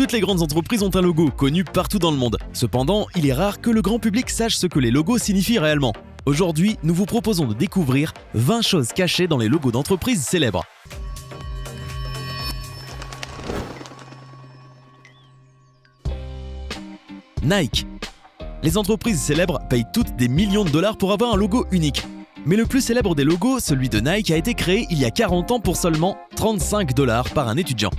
Toutes les grandes entreprises ont un logo, connu partout dans le monde. Cependant, il est rare que le grand public sache ce que les logos signifient réellement. Aujourd'hui, nous vous proposons de découvrir 20 choses cachées dans les logos d'entreprises célèbres. Nike. Les entreprises célèbres payent toutes des millions de dollars pour avoir un logo unique. Mais le plus célèbre des logos, celui de Nike, a été créé il y a 40 ans pour seulement 35 $ par un étudiant.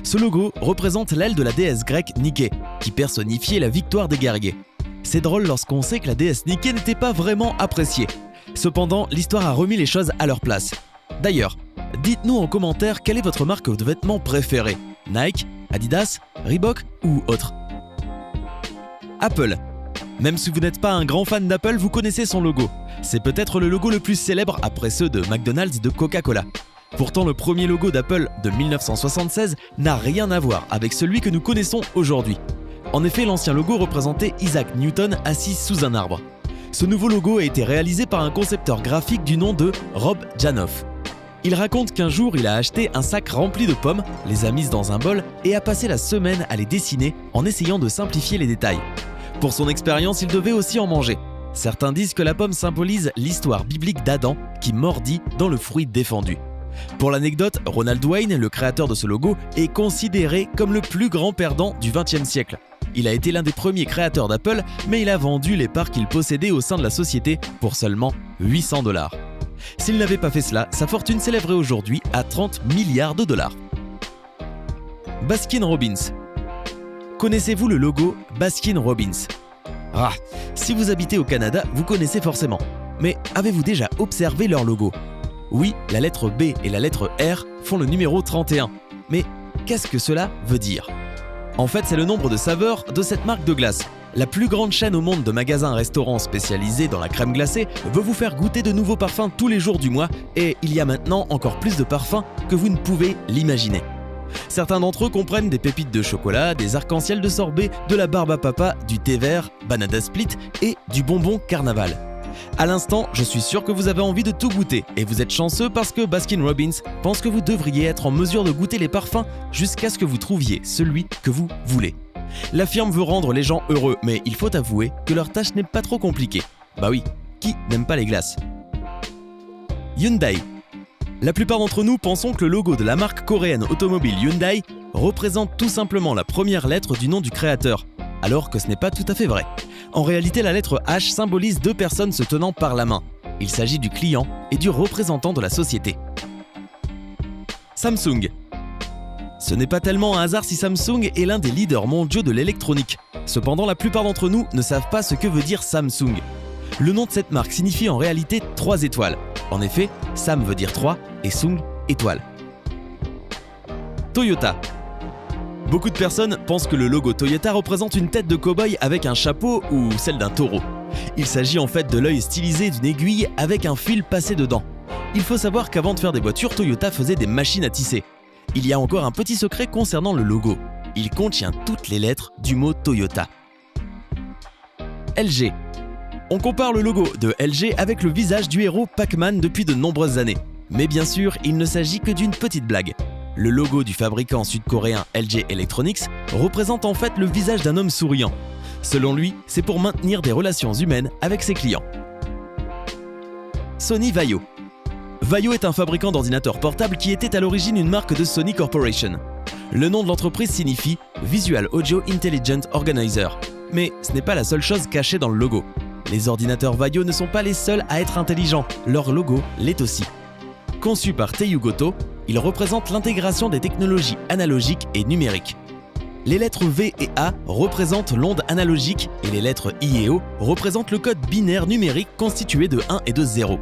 Ce logo représente l'aile de la déesse grecque Niké, qui personnifiait la victoire des guerriers. C'est drôle lorsqu'on sait que la déesse Niké n'était pas vraiment appréciée. Cependant, l'histoire a remis les choses à leur place. D'ailleurs, dites-nous en commentaire quelle est votre marque de vêtements préférée. Nike, Adidas, Reebok ou autre. Apple. Même si vous n'êtes pas un grand fan d'Apple, vous connaissez son logo. C'est peut-être le logo le plus célèbre après ceux de McDonald's et de Coca-Cola. Pourtant, le premier logo d'Apple de 1976 n'a rien à voir avec celui que nous connaissons aujourd'hui. En effet, l'ancien logo représentait Isaac Newton assis sous un arbre. Ce nouveau logo a été réalisé par un concepteur graphique du nom de Rob Janoff. Il raconte qu'un jour, il a acheté un sac rempli de pommes, les a mises dans un bol et a passé la semaine à les dessiner en essayant de simplifier les détails. Pour son expérience, il devait aussi en manger. Certains disent que la pomme symbolise l'histoire biblique d'Adam qui mordit dans le fruit défendu. Pour l'anecdote, Ronald Wayne, le créateur de ce logo, est considéré comme le plus grand perdant du XXe siècle. Il a été l'un des premiers créateurs d'Apple, mais il a vendu les parts qu'il possédait au sein de la société pour seulement 800 $. S'il n'avait pas fait cela, sa fortune s'élèverait aujourd'hui à 30 milliards $. Baskin Robbins. Connaissez-vous le logo Baskin Robbins? Si vous habitez au Canada, vous connaissez forcément. Mais avez-vous déjà observé leur logo? Oui, la lettre B et la lettre R font le numéro 31. Mais qu'est-ce que cela veut dire? En fait, c'est le nombre de saveurs de cette marque de glace. La plus grande chaîne au monde de magasins-restaurants spécialisés dans la crème glacée veut vous faire goûter de nouveaux parfums tous les jours du mois et il y a maintenant encore plus de parfums que vous ne pouvez l'imaginer. Certains d'entre eux comprennent des pépites de chocolat, des arcs-en-ciel de sorbet, de la barbe à papa, du thé vert, banana split et du bonbon carnaval. À l'instant, je suis sûr que vous avez envie de tout goûter et vous êtes chanceux parce que Baskin Robbins pense que vous devriez être en mesure de goûter les parfums jusqu'à ce que vous trouviez celui que vous voulez. La firme veut rendre les gens heureux, mais il faut avouer que leur tâche n'est pas trop compliquée. Bah oui, qui n'aime pas les glaces? Hyundai. La plupart d'entre nous pensons que le logo de la marque coréenne automobile Hyundai représente tout simplement la première lettre du nom du créateur, alors que ce n'est pas tout à fait vrai. En réalité, la lettre H symbolise deux personnes se tenant par la main. Il s'agit du client et du représentant de la société. Samsung. Ce n'est pas tellement un hasard si Samsung est l'un des leaders mondiaux de l'électronique. Cependant, la plupart d'entre nous ne savent pas ce que veut dire Samsung. Le nom de cette marque signifie en réalité 3 étoiles. En effet, Sam veut dire 3 et Sung, étoile. Toyota. Beaucoup de personnes pensent que le logo Toyota représente une tête de cow-boy avec un chapeau ou celle d'un taureau. Il s'agit en fait de l'œil stylisé d'une aiguille avec un fil passé dedans. Il faut savoir qu'avant de faire des voitures, Toyota faisait des machines à tisser. Il y a encore un petit secret concernant le logo. Il contient toutes les lettres du mot Toyota. LG. On compare le logo de LG avec le visage du héros Pac-Man depuis de nombreuses années. Mais bien sûr, il ne s'agit que d'une petite blague. Le logo du fabricant sud-coréen LG Electronics représente en fait le visage d'un homme souriant. Selon lui, c'est pour maintenir des relations humaines avec ses clients. Sony Vaio. Vaio est un fabricant d'ordinateurs portables qui était à l'origine une marque de Sony Corporation. Le nom de l'entreprise signifie Visual Audio Intelligent Organizer. Mais ce n'est pas la seule chose cachée dans le logo. Les ordinateurs Vaio ne sont pas les seuls à être intelligents, leur logo l'est aussi. Conçu par Teiyu Goto, il représente l'intégration des technologies analogiques et numériques. Les lettres V et A représentent l'onde analogique et les lettres I et O représentent le code binaire numérique constitué de 1 et de 0.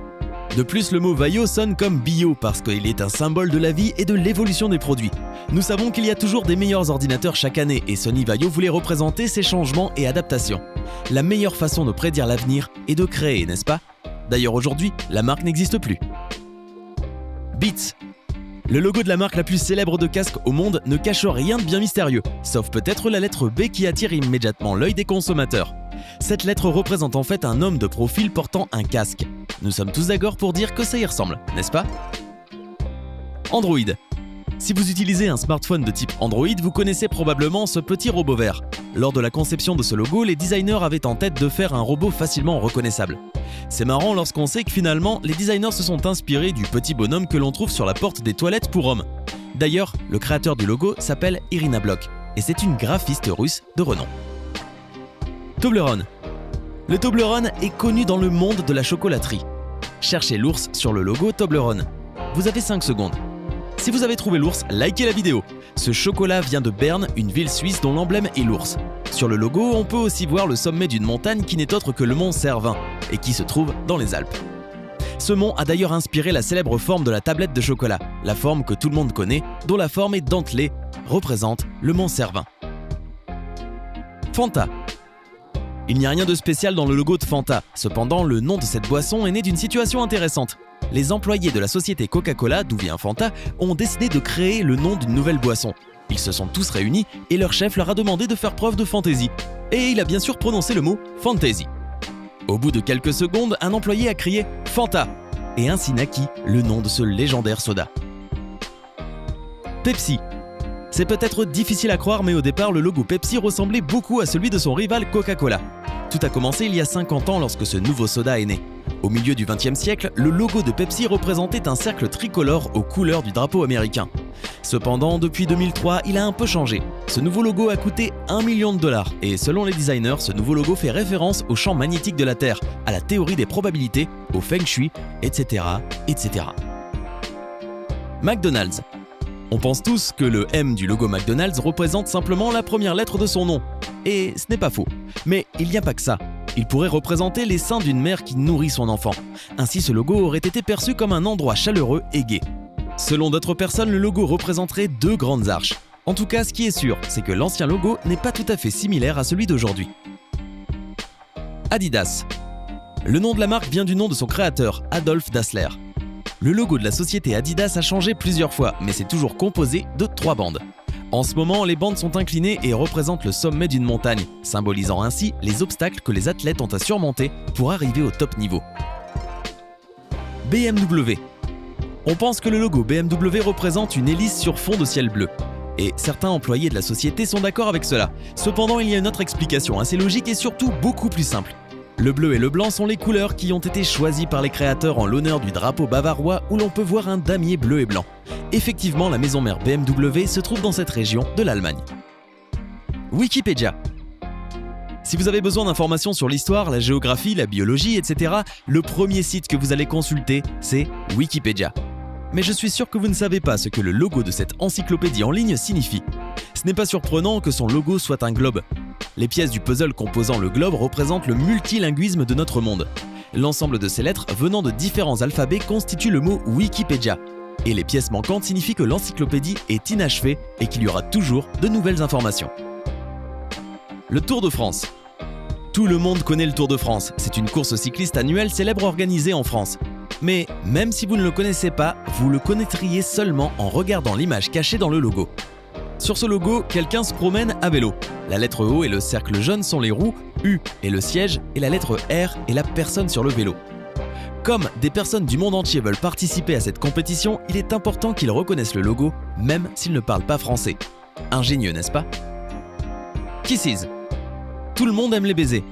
De plus, le mot Vaio sonne comme bio parce qu'il est un symbole de la vie et de l'évolution des produits. Nous savons qu'il y a toujours des meilleurs ordinateurs chaque année et Sony Vaio voulait représenter ces changements et adaptations. La meilleure façon de prédire l'avenir est de créer, n'est-ce pas? D'ailleurs aujourd'hui, la marque n'existe plus. Beats. Le logo de la marque la plus célèbre de casque au monde ne cache rien de bien mystérieux, sauf peut-être la lettre B qui attire immédiatement l'œil des consommateurs. Cette lettre représente en fait un homme de profil portant un casque. Nous sommes tous d'accord pour dire que ça y ressemble, n'est-ce pas? Android. Si vous utilisez un smartphone de type Android, vous connaissez probablement ce petit robot vert. Lors de la conception de ce logo, les designers avaient en tête de faire un robot facilement reconnaissable. C'est marrant lorsqu'on sait que finalement, les designers se sont inspirés du petit bonhomme que l'on trouve sur la porte des toilettes pour hommes. D'ailleurs, le créateur du logo s'appelle Irina Blok, et c'est une graphiste russe de renom. Toblerone. Le Toblerone est connu dans le monde de la chocolaterie. Cherchez l'ours sur le logo Toblerone. Vous avez 5 secondes. Si vous avez trouvé l'ours, likez la vidéo. Ce chocolat vient de Berne, une ville suisse dont l'emblème est l'ours. Sur le logo, on peut aussi voir le sommet d'une montagne qui n'est autre que le mont Cervin et qui se trouve dans les Alpes. Ce mont a d'ailleurs inspiré la célèbre forme de la tablette de chocolat, la forme que tout le monde connaît, dont la forme est dentelée, représente le mont Cervin. Fanta. Il n'y a rien de spécial dans le logo de Fanta, cependant le nom de cette boisson est né d'une situation intéressante. Les employés de la société Coca-Cola, d'où vient Fanta, ont décidé de créer le nom d'une nouvelle boisson. Ils se sont tous réunis et leur chef leur a demandé de faire preuve de fantaisie. Et il a bien sûr prononcé le mot « fantasy ». Au bout de quelques secondes, un employé a crié « Fanta » et ainsi naquit le nom de ce légendaire soda. Pepsi. C'est peut-être difficile à croire, mais au départ, le logo Pepsi ressemblait beaucoup à celui de son rival Coca-Cola. Tout a commencé il y a 50 ans lorsque ce nouveau soda est né. Au milieu du XXe siècle, le logo de Pepsi représentait un cercle tricolore aux couleurs du drapeau américain. Cependant, depuis 2003, il a un peu changé. Ce nouveau logo a coûté $1 million et selon les designers, ce nouveau logo fait référence au champ magnétique de la Terre, à la théorie des probabilités, au feng shui, etc., etc. McDonald's. On pense tous que le M du logo McDonald's représente simplement la première lettre de son nom. Et ce n'est pas faux. Mais il n'y a pas que ça. Il pourrait représenter les seins d'une mère qui nourrit son enfant. Ainsi, ce logo aurait été perçu comme un endroit chaleureux et gai. Selon d'autres personnes, le logo représenterait 2 grandes arches. En tout cas, ce qui est sûr, c'est que l'ancien logo n'est pas tout à fait similaire à celui d'aujourd'hui. Adidas. Le nom de la marque vient du nom de son créateur, Adolf Dassler. Le logo de la société Adidas a changé plusieurs fois, mais c'est toujours composé de 3 bandes. En ce moment, les bandes sont inclinées et représentent le sommet d'une montagne, symbolisant ainsi les obstacles que les athlètes ont à surmonter pour arriver au top niveau. BMW. On pense que le logo BMW représente une hélice sur fond de ciel bleu. Et certains employés de la société sont d'accord avec cela. Cependant, il y a une autre explication assez logique et surtout beaucoup plus simple. Le bleu et le blanc sont les couleurs qui ont été choisies par les créateurs en l'honneur du drapeau bavarois où l'on peut voir un damier bleu et blanc. Effectivement, la maison mère BMW se trouve dans cette région de l'Allemagne. Wikipédia. Si vous avez besoin d'informations sur l'histoire, la géographie, la biologie, etc., le premier site que vous allez consulter, c'est Wikipédia. Mais je suis sûr que vous ne savez pas ce que le logo de cette encyclopédie en ligne signifie. Ce n'est pas surprenant que son logo soit un globe. Les pièces du puzzle composant le globe représentent le multilinguisme de notre monde. L'ensemble de ces lettres venant de différents alphabets constitue le mot Wikipédia. Et les pièces manquantes signifient que l'encyclopédie est inachevée et qu'il y aura toujours de nouvelles informations. Le Tour de France. Tout le monde connaît le Tour de France. C'est une course cycliste annuelle célèbre organisée en France. Mais même si vous ne le connaissez pas, vous le connaîtriez seulement en regardant l'image cachée dans le logo. Sur ce logo, quelqu'un se promène à vélo. La lettre O et le cercle jaune sont les roues, U est le siège et la lettre R est la personne sur le vélo. Comme des personnes du monde entier veulent participer à cette compétition, il est important qu'ils reconnaissent le logo, même s'ils ne parlent pas français. Ingénieux, n'est-ce pas? Kisses. Tout le monde aime les baisers.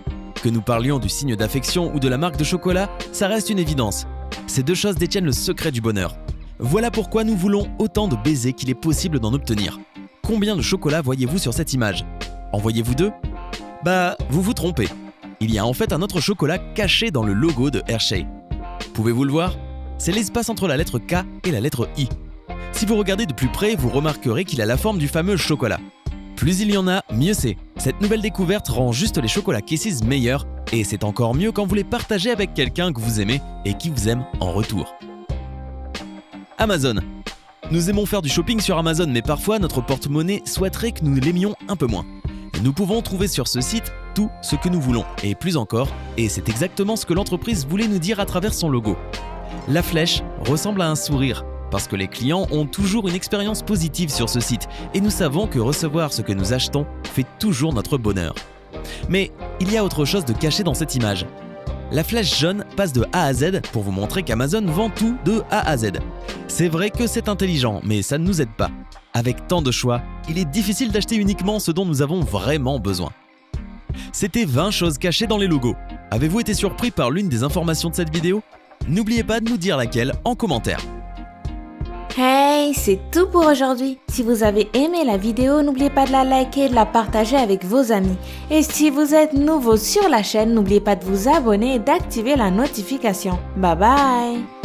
Que nous parlions du signe d'affection ou de la marque de chocolat, ça reste une évidence. Ces 2 choses détiennent le secret du bonheur. Voilà pourquoi nous voulons autant de baisers qu'il est possible d'en obtenir. Combien de chocolat voyez-vous sur cette image? En voyez-vous 2? Vous vous trompez. Il y a en fait un autre chocolat caché dans le logo de Hershey. Pouvez-vous le voir? C'est l'espace entre la lettre K et la lettre I. Si vous regardez de plus près, vous remarquerez qu'il a la forme du fameux chocolat. Plus il y en a, mieux c'est. Cette nouvelle découverte rend juste les chocolats Kisses meilleurs et c'est encore mieux quand vous les partagez avec quelqu'un que vous aimez et qui vous aime en retour. Amazon. Nous aimons faire du shopping sur Amazon, mais parfois notre porte-monnaie souhaiterait que nous l'aimions un peu moins. Nous pouvons trouver sur ce site tout ce que nous voulons, et plus encore, et c'est exactement ce que l'entreprise voulait nous dire à travers son logo. La flèche ressemble à un sourire, parce que les clients ont toujours une expérience positive sur ce site, et nous savons que recevoir ce que nous achetons fait toujours notre bonheur. Mais il y a autre chose de caché dans cette image. La flèche jaune passe de A à Z pour vous montrer qu'Amazon vend tout de A à Z. C'est vrai que c'est intelligent, mais ça ne nous aide pas. Avec tant de choix, il est difficile d'acheter uniquement ce dont nous avons vraiment besoin. C'était 20 choses cachées dans les logos. Avez-vous été surpris par l'une des informations de cette vidéo? N'oubliez pas de nous dire laquelle en commentaire. Hey, c'est tout pour aujourd'hui. Si vous avez aimé la vidéo, n'oubliez pas de la liker et de la partager avec vos amis. Et si vous êtes nouveau sur la chaîne, n'oubliez pas de vous abonner et d'activer la notification. Bye bye!